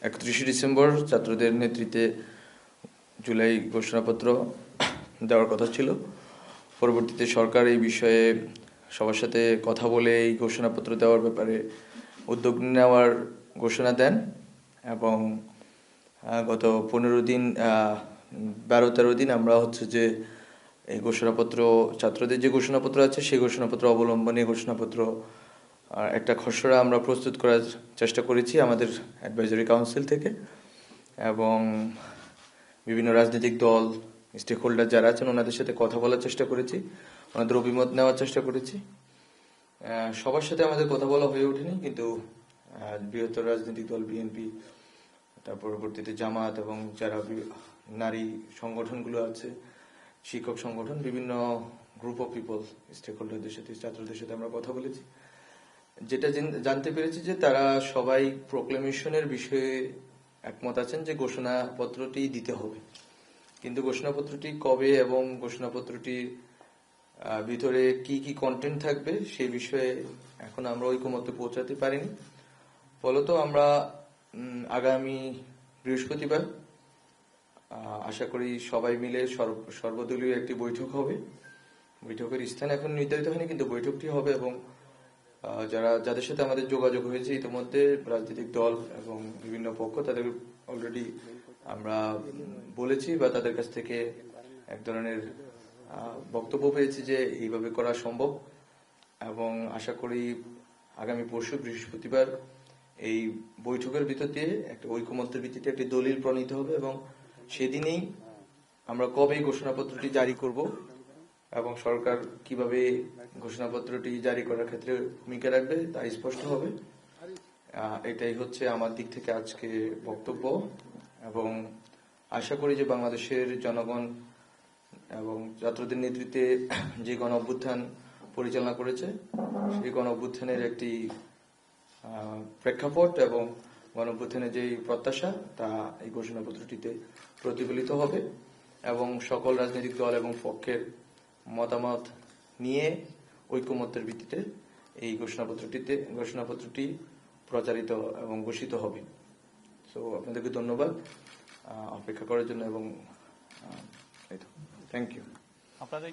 31শে December ছাত্রদের নেতৃত্বে জুলাই ঘোষণাপত্র দেওয়ার কথা ছিল। পরবর্তীতে সরকার এই বিষয়ে সবার সাথে কথা বলে এই ঘোষণাপত্র দেওয়ার ব্যাপারে উদ্যোগ নেওয়ার ঘোষণা দেন এবং গত 15 দিন 12-13 দিন আমরা যে এই ঘোষণাপত্র ছাত্রদের যে ঘোষণাপত্র আছে সেই ঘোষণাপত্র অবলম্বনে ঘোষণাপত্র একটা খসড়া আমরা প্রস্তুত করার চেষ্টা করেছি আমাদের অ্যাডভাইজারি কাউন্সিল থেকে এবং বিভিন্ন রাজনৈতিক দল স্টেক হোল্ডার যারা আছেন ওনাদের সাথে কথা বলার চেষ্টা করেছি, ওনাদের অভিমত নেওয়ার চেষ্টা করেছি। সবার সাথে আমাদের কথা বলা হয়ে ওঠেনি, কিন্তু বৃহত্তর রাজনৈতিক দল বিএনপি, তার পরবর্তীতে জামাত এবং যারা নারী সংগঠনগুলো আছে, শিক্ষক সংগঠন, বিভিন্ন গ্রুপ অফ পিপল, স্টেক হোল্ডারদের সাথে, ছাত্রদের সাথে আমরা কথা বলেছি। যেটা জানতে পেরেছি যে তারা সবাই প্রোক্লেমেশনের বিষয়ে একমত আছেন যে ঘোষণাপত্রটি দিতে হবে, কিন্তু ঘোষণাপত্রটি কবে এবং ঘোষণাপত্রটির ভিতরে কি কি কন্টেন্ট থাকবে সেই বিষয়ে এখন আমরা ঐকমত্যে পৌঁছাতে পারিনি। ফলত আমরা আগামী বৃহস্পতিবার আশা করি সবাই মিলে সর্বদলীয় একটি বৈঠক হবে। বৈঠকের স্থান এখন নির্ধারিত হয়নি, কিন্তু বৈঠকটি হবে এবং যাদের সাথে আমাদের যোগাযোগ হয়েছে ইতিমধ্যে রাজনৈতিক দল এবং বিভিন্ন পক্ষ, তাদের অলরেডি আমরা বলেছি বা তাদের কাছ থেকে এক ধরনের বক্তব্য পেয়েছি যে এইভাবে করা সম্ভব এবং আশা করি আগামী পরশু বৃহস্পতিবার এই বৈঠকের ভিতর দিয়ে একটা ঐকমত্যের ভিত্তিতে একটি দলিল প্রণীত হবে এবং সেদিনেই আমরা কবে ঘোষণাপত্রটি জারি করব এবং সরকার কিভাবে ঘোষণাপত্রটি জারি করার ক্ষেত্রে ভূমিকা রাখবে তা স্পষ্ট হবে। এটাই হচ্ছে আমার দিক থেকে আজকে বক্তব্য এবং আশা করি যে বাংলাদেশের জনগণ এবং ছাত্রদের নেতৃত্বে যে গণ অভ্যুত্থান পরিচালনা করেছে সেই গণ অভ্যুত্থানের একটি প্রেক্ষাপট এবং গণ অভ্যুত্থানের যে প্রত্যাশা তা এই ঘোষণাপত্রটিতে প্রতিফলিত হবে এবং সকল রাজনৈতিক দল এবং পক্ষের মতামত নিয়ে ঐকমত্যের ভিত্তিতে এই ঘোষণাপত্রটি প্রচারিত এবং ঘোষিত হবে। সো আপনাদেরকে ধন্যবাদ অপেক্ষা করার জন্য এবং থ্যাংক ইউ। আপনাদের